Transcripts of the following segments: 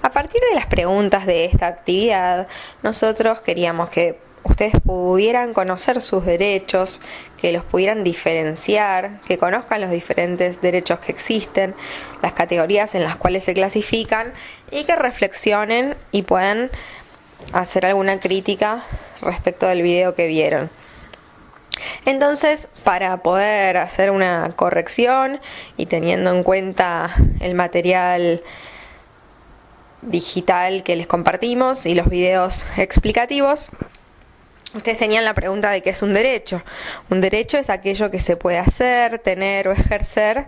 A partir de las preguntas de esta actividad, nosotros queríamos que ustedes pudieran conocer sus derechos, que los pudieran diferenciar, que conozcan los diferentes derechos que existen, las categorías en las cuales se clasifican y que reflexionen y puedan hacer alguna crítica respecto del video que vieron. Entonces, para poder hacer una corrección y teniendo en cuenta el material digital que les compartimos y los videos explicativos, ustedes tenían la pregunta de qué es un derecho. Un derecho es aquello que se puede hacer, tener o ejercer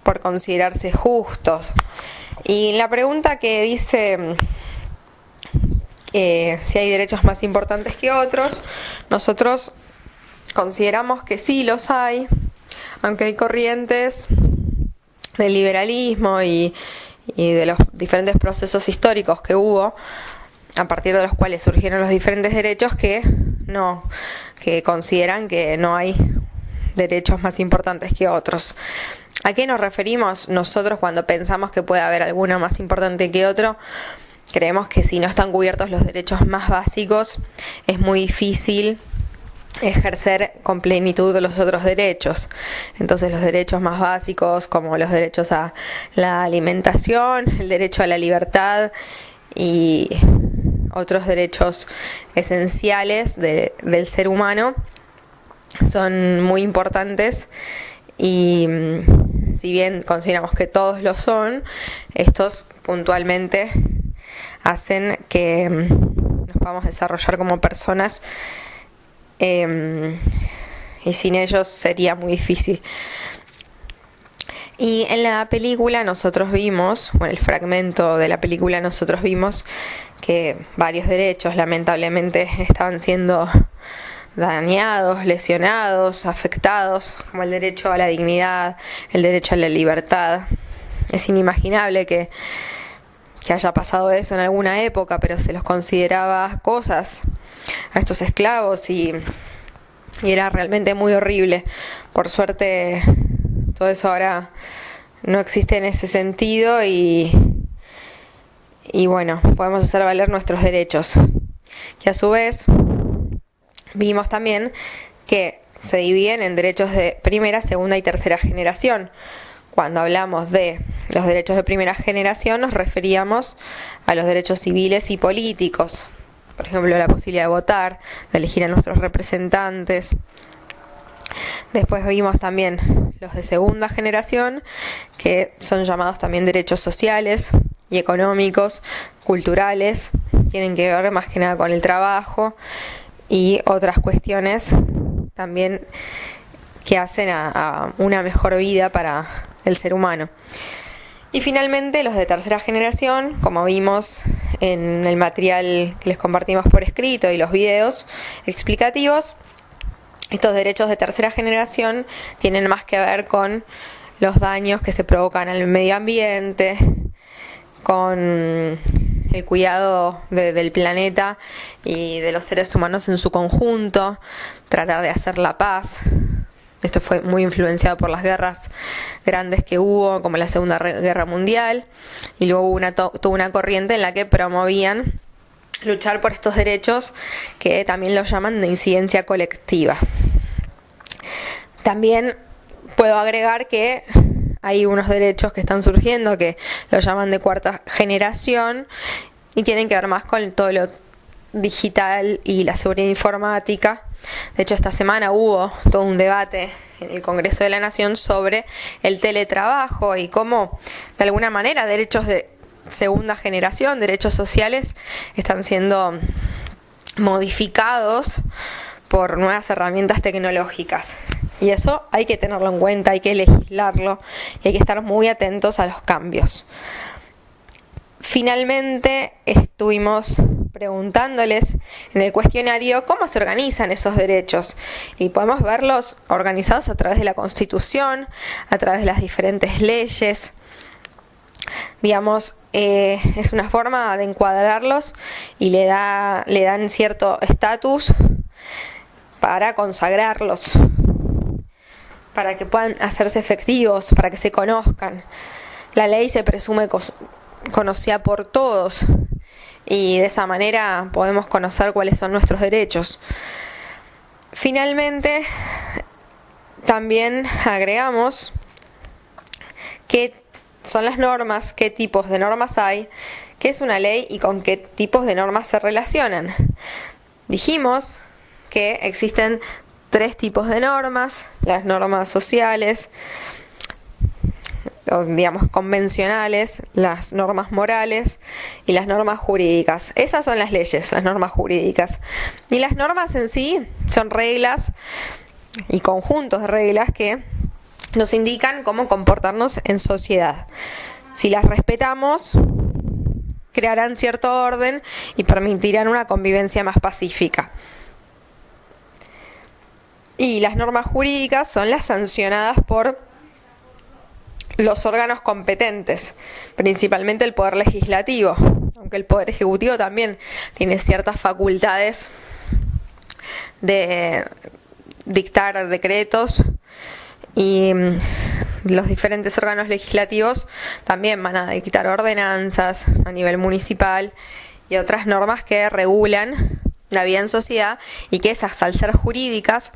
por considerarse justos. Y la pregunta que dice si hay derechos más importantes que otros, nosotros consideramos que sí los hay, aunque hay corrientes del liberalismo y de los diferentes procesos históricos que hubo, a partir de los cuales surgieron los diferentes derechos, que consideran que no hay derechos más importantes que otros. ¿A qué nos referimos nosotros cuando pensamos que puede haber alguno más importante que otro? Creemos que si no están cubiertos los derechos más básicos, es muy difícil ejercer con plenitud los otros derechos. Entonces los derechos más básicos, como los derechos a la alimentación, el derecho a la libertad y otros derechos esenciales del ser humano, son muy importantes y si bien consideramos que todos lo son, estos puntualmente hacen que nos podamos desarrollar como personas y sin ellos sería muy difícil. Y en la película nosotros vimos, el fragmento de la película nosotros vimos que varios derechos lamentablemente estaban siendo dañados, lesionados, afectados, como el derecho a la dignidad, el derecho a la libertad. Es inimaginable que haya pasado eso en alguna época, pero se los consideraba cosas a estos esclavos y era realmente muy horrible. Por suerte todo eso ahora no existe en ese sentido y bueno, podemos hacer valer nuestros derechos. Que a su vez vimos también que se dividen en derechos de primera, segunda y tercera generación. Cuando hablamos de los derechos de primera generación nos referíamos a los derechos civiles y políticos. Por ejemplo, la posibilidad de votar, de elegir a nuestros representantes. Después vimos también los de segunda generación, que son llamados también derechos sociales y económicos, culturales, tienen que ver más que nada con el trabajo y otras cuestiones también que hacen a una mejor vida para el ser humano. Y finalmente los de tercera generación, como vimos en el material que les compartimos por escrito y los videos explicativos, estos derechos de tercera generación tienen más que ver con los daños que se provocan al medio ambiente, con el cuidado del planeta y de los seres humanos en su conjunto, tratar de hacer la paz. Esto fue muy influenciado por las guerras grandes que hubo, como la Segunda Guerra Mundial, y luego hubo toda una corriente en la que promovían luchar por estos derechos que también los llaman de incidencia colectiva. También puedo agregar que hay unos derechos que están surgiendo que los llaman de cuarta generación y tienen que ver más con todo lo digital y la seguridad informática. De hecho, esta semana hubo todo un debate en el Congreso de la Nación sobre el teletrabajo y cómo, de alguna manera, derechos de segunda generación, derechos sociales, están siendo modificados por nuevas herramientas tecnológicas. Y eso hay que tenerlo en cuenta, hay que legislarlo y hay que estar muy atentos a los cambios. Finalmente, estuvimos preguntándoles en el cuestionario cómo se organizan esos derechos y podemos verlos organizados a través de la Constitución, a través de las diferentes leyes. Digamos, es una forma de encuadrarlos y le dan cierto estatus para consagrarlos, para que puedan hacerse efectivos, para que se conozcan. La ley se presume conocida por todos y de esa manera podemos conocer cuáles son nuestros derechos. Finalmente, también agregamos qué son las normas, qué tipos de normas hay, qué es una ley y con qué tipos de normas se relacionan. Dijimos que existen 3 tipos de normas: las normas sociales, digamos convencionales, las normas morales y las normas jurídicas. Esas son las leyes, las normas jurídicas. Y las normas en sí son reglas y conjuntos de reglas que nos indican cómo comportarnos en sociedad. Si las respetamos, crearán cierto orden y permitirán una convivencia más pacífica. Y las normas jurídicas son las sancionadas por los órganos competentes, principalmente el Poder Legislativo, aunque el Poder Ejecutivo también tiene ciertas facultades de dictar decretos, y los diferentes órganos legislativos también van a dictar ordenanzas a nivel municipal y otras normas que regulan la vida en sociedad, y que esas, al ser jurídicas,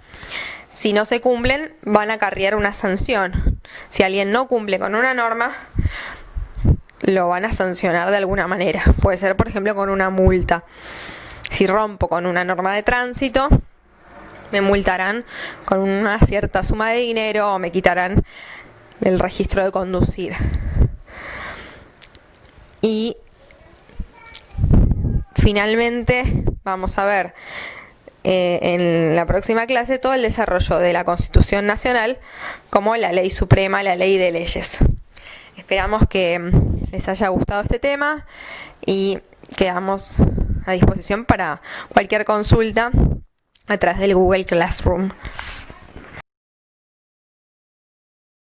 si no se cumplen, van a acarrear una sanción. Si alguien no cumple con una norma, lo van a sancionar de alguna manera. Puede ser, por ejemplo, con una multa. Si rompo con una norma de tránsito, me multarán con una cierta suma de dinero o me quitarán el registro de conducir. Y finalmente vamos a ver en la próxima clase todo el desarrollo de la Constitución Nacional como la ley suprema, la ley de leyes. Esperamos que les haya gustado este tema y quedamos a disposición para cualquier consulta a través del Google Classroom.